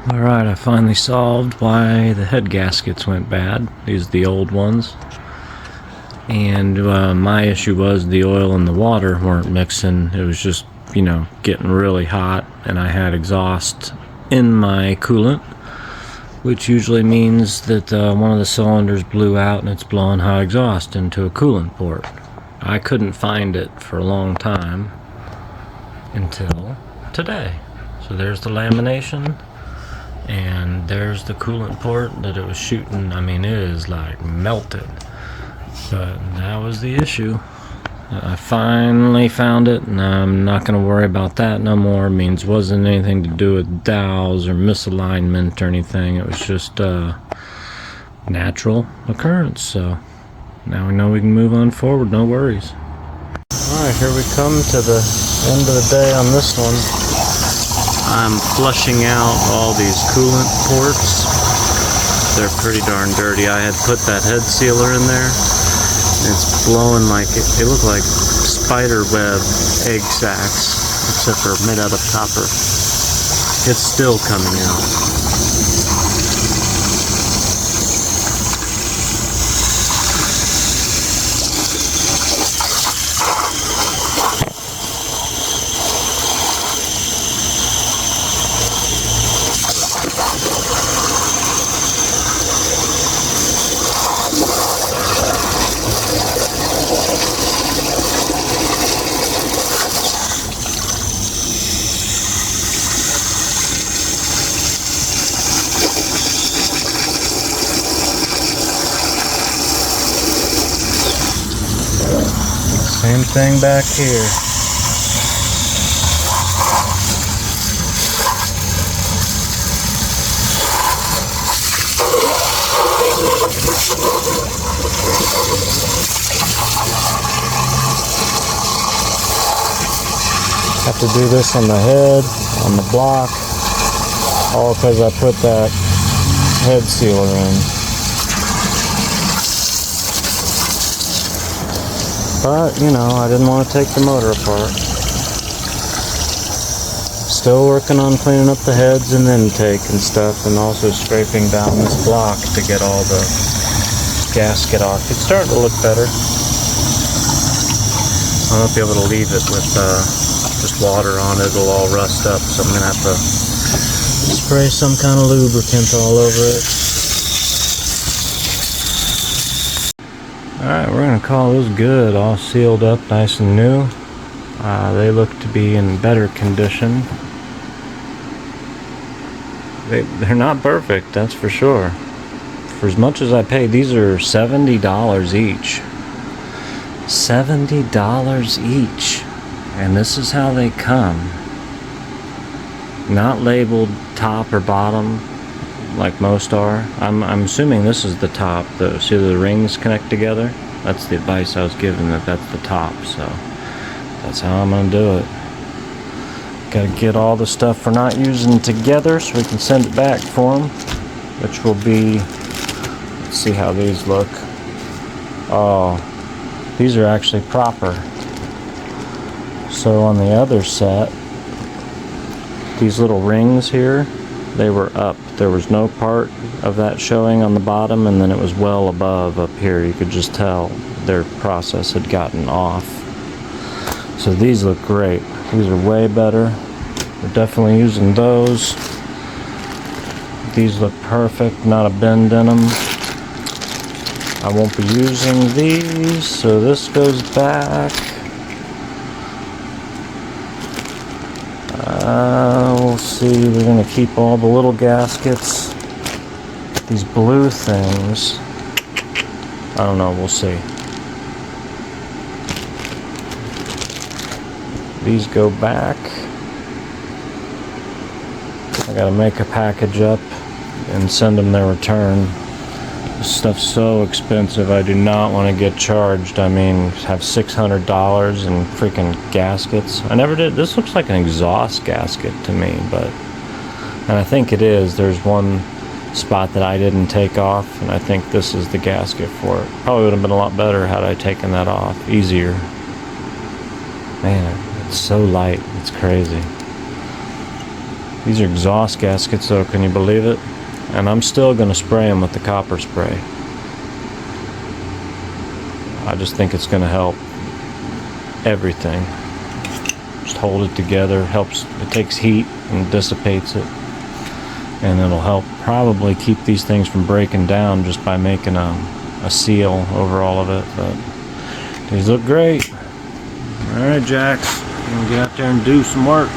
Alright, I finally solved why the head gaskets went bad. These are the old ones. And my issue was the oil and the water weren't mixing. It was just, getting really hot, and I had exhaust in my coolant, which usually means that one of the cylinders blew out and it's blowing hot exhaust into a coolant port. I couldn't find it for a long time until today. So there's the lamination. And there's the coolant port that it was shooting. I mean, it is like melted. But that was the issue. I finally found it, and I'm not going to worry about that no more. It means it wasn't anything to do with dowels or misalignment or anything. It was just a natural occurrence. So now we know we can move on forward. No worries. Alright, here we come to the end of the day on this one. I'm flushing out all these coolant ports. They're pretty darn dirty. I had put that head sealer in there. It's blowing like they look like spider web egg sacs, except they're made out of copper. It's still coming out. Same thing back here. Have to do this on the head, on the block, all because I put that head sealer in. But, I didn't want to take the motor apart. Still working on cleaning up the heads and intake and stuff, and also scraping down this block to get all the gasket off. It's starting to look better. I won't be able to leave it with just water on it. It'll all rust up, so I'm going to have to spray some kind of lubricant all over it. Alright, we're going to call this good, all sealed up nice and new. They look to be in better condition. They're not perfect, that's for sure. For as much as I paid, these are $70 each. $70 each. And this is how they come. Not labeled top or bottom like most are. I'm assuming this is the top. See the rings connect together? That's the advice I was given, that's the top. So that's how I'm gonna do it. Gotta get all the stuff we're not using together so we can send it back for them, which will be, let's see how these look. Oh, these are actually proper. So on the other set, these little rings here, they were up. There was no part of that showing on the bottom, and then it was well above up here. You could just tell their process had gotten off. So these look great. These are way better. We're definitely using those. These look perfect, not a bend in them. I won't be using these, so this goes back. We'll see, we're going to keep all the little gaskets. These blue things, I don't know, we'll see. These go back. I gotta make a package up and send them their return. This stuff's so expensive, I do not want to get charged. I mean, have $600 in freaking gaskets. I never did. This looks like an exhaust gasket to me, and I think it is. There's one spot that I didn't take off, and I think this is the gasket for it. Probably would have been a lot better had I taken that off. Easier. Man, it's so light. It's crazy. These are exhaust gaskets though, can you believe it? And I'm still going to spray them with the copper spray. I just think it's going to help everything. Just hold it together, helps, it takes heat and dissipates it. And it'll help probably keep these things from breaking down just by making a seal over all of it. But these look great. Alright, Jax, I'm gonna get out there and do some work.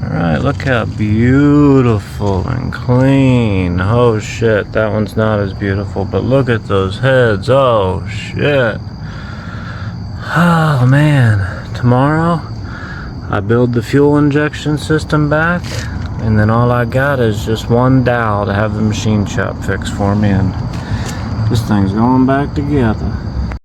Alright, look how beautiful and clean. Oh shit, that one's not as beautiful, but look at those heads. Oh shit. Oh man. Tomorrow I build the fuel injection system back, and then all I got is just one dowel to have the machine shop fix for me, and this thing's going back together.